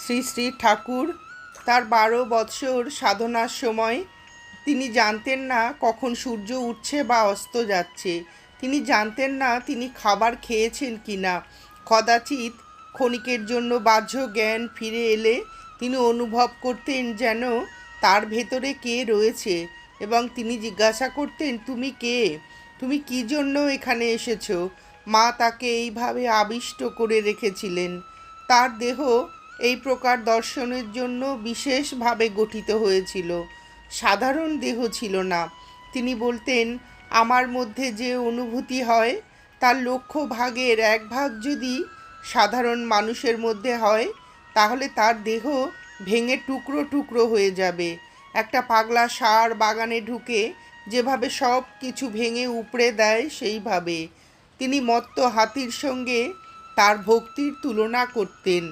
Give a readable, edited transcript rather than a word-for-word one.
শ্রী শ্রী ঠাকুর তার 12 বৎসর সাধনার সময় তিনি জানতেন না কখন সূর্য উঠছে বা অস্ত যাচ্ছে। তিনি জানতেন না তিনি খাবার খেয়েছেন কি না। কদাচিৎ ক্ষণিকের জন্য বাহ্য জ্ঞান ফিরে এলে তিনি অনুভব করতেন যেন তার ভেতরে কে রয়েছে, এবং তিনি জিজ্ঞাসা করতেন, তুমি কে? তুমি কী জন্য এখানে এসেছো? মা তাকে এইভাবে আবিষ্ট করে রেখেছিলেন। তার দেহ এই প্রকার দর্শনের জন্য বিশেষভাবে গঠিত হয়েছিল, সাধারণ দেহ ছিল না। তিনি বলতেন, আমার মধ্যে যে অনুভূতি হয় তার 1,00,000 1 ভাগ যদি সাধারণ মানুষের মধ্যে হয়, তাহলে তার দেহ ভেঙে টুকরো টুকরো হয়ে যাবে। একটা পাগলা ষাঁড় বাগানে ঢুকে যেভাবে সব কিছু ভেঙে উপড়ে দেয়, সেইভাবে তিনি মত্ত হাতির সঙ্গে তার ভক্তির তুলনা করতেন।